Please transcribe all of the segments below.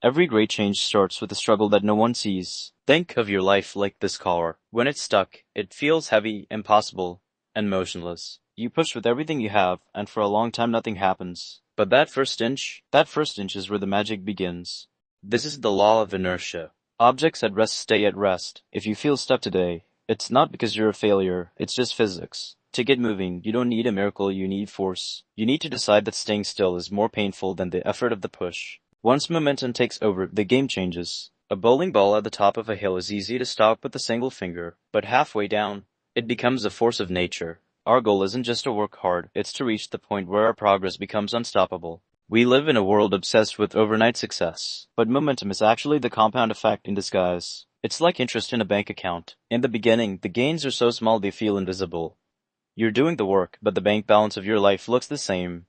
Every great change starts with a struggle that no one sees. Think of your life like this car. When it's stuck, it feels heavy, impossible, and motionless. You push with everything you have, and for a long time nothing happens. But that first inch is where the magic begins. This is the law of inertia. Objects at rest stay at rest. If you feel stuck today, it's not because you're a failure, it's just physics. To get moving, you don't need a miracle, you need force. You need to decide that staying still is more painful than the effort of the push. Once momentum takes over, the game changes. A bowling ball at the top of a hill is easy to stop with a single finger, but halfway down, it becomes a force of nature. Our goal isn't just to work hard, it's to reach the point where our progress becomes unstoppable. We live in a world obsessed with overnight success, but momentum is actually the compound effect in disguise. It's like interest in a bank account. In the beginning, the gains are so small they feel invisible. You're doing the work, but the bank balance of your life looks the same.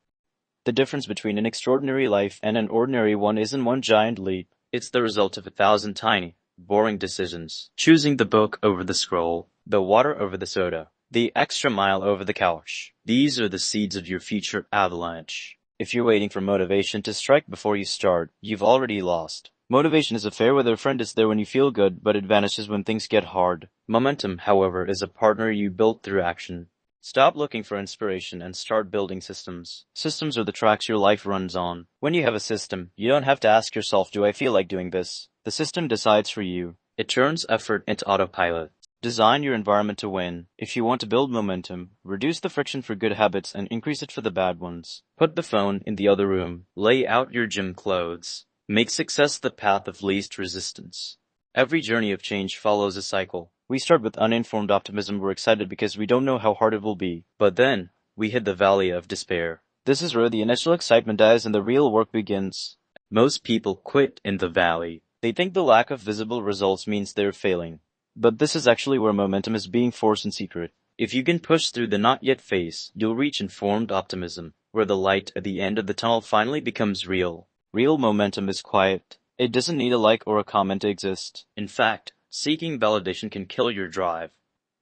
The difference between an extraordinary life and an ordinary one isn't one giant leap. It's the result of 1,000 tiny, boring decisions. Choosing the book over the scroll, the water over the soda, the extra mile over the couch. These are the seeds of your future avalanche. If you're waiting for motivation to strike before you start, you've already lost. Motivation is a fair weather friend. It's there when you feel good, but it vanishes when things get hard. Momentum, however, is a partner you build through action. Stop looking for inspiration and start building systems. Systems are the tracks your life runs on. When you have a system, you don't have to ask yourself, do I feel like doing this? The system decides for you. It turns effort into autopilot. Design your environment to win. If you want to build momentum, reduce the friction for good habits and increase it for the bad ones. Put the phone in the other room. Lay out your gym clothes. Make success the path of least resistance. Every journey of change follows a cycle. We start with uninformed optimism. We're excited because we don't know how hard it will be. But then, we hit the valley of despair. This is where the initial excitement dies and the real work begins. Most people quit in the valley. They think the lack of visible results means they're failing. But this is actually where momentum is being forced in secret. If you can push through the not yet phase, you'll reach informed optimism, where the light at the end of the tunnel finally becomes real. Real momentum is quiet. It doesn't need a like or a comment to exist. In fact, seeking validation can kill your drive.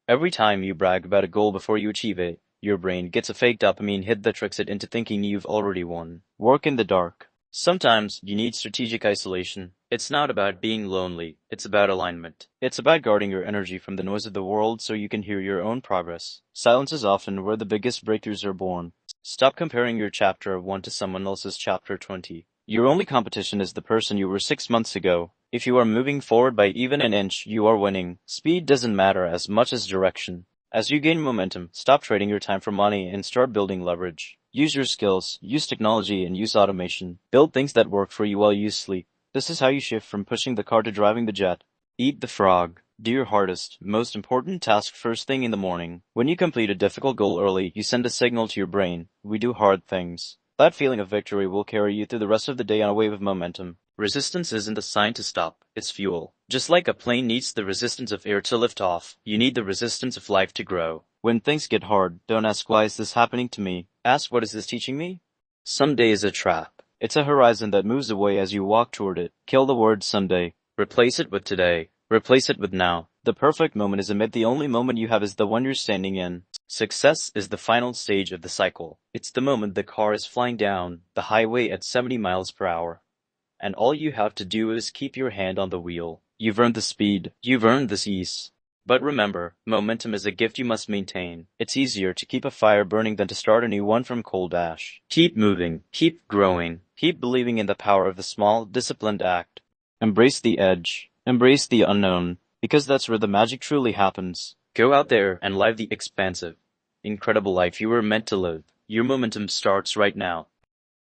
Every time you brag about a goal before you achieve it, your brain gets a fake dopamine hit that tricks it into thinking you've already won. Work in the dark. Sometimes you need strategic isolation. It's not about being lonely, it's about alignment. It's about guarding your energy from the noise of the world so you can hear your own progress. Silence is often where the biggest breakthroughs are born. Stop comparing your chapter 1 to someone else's chapter 20. Your only competition is the person you were 6 months ago. If you are moving forward by even an inch, you are winning. Speed doesn't matter as much as direction. As you gain momentum, stop trading your time for money and start building leverage. Use your skills, use technology, and use automation. Build things that work for you while you sleep. This is how you shift from pushing the car to driving the jet. Eat the frog. Do your hardest, most important task first thing in the morning. When you complete a difficult goal early, you send a signal to your brain. We do hard things. That feeling of victory will carry you through the rest of the day on a wave of momentum. Resistance isn't a sign to stop, it's fuel. Just like a plane needs the resistance of air to lift off, you need the resistance of life to grow. When things get hard, don't ask why is this happening to me. Ask what is this teaching me? Someday is a trap. It's a horizon that moves away as you walk toward it. Kill the word someday. Replace it with today. Replace it with now. The perfect moment is amid the only moment you have is the one you're standing in. Success is the final stage of the cycle. It's the moment the car is flying down the highway at 70 miles per hour. And all you have to do is keep your hand on the wheel. You've earned the speed. You've earned the ease. But remember, momentum is a gift you must maintain. It's easier to keep a fire burning than to start a new one from cold ash. Keep moving. Keep growing. Keep believing in the power of the small, disciplined act. Embrace the edge. Embrace the unknown. Because that's where the magic truly happens. Go out there and live the expansive, incredible life you were meant to live. Your momentum starts right now.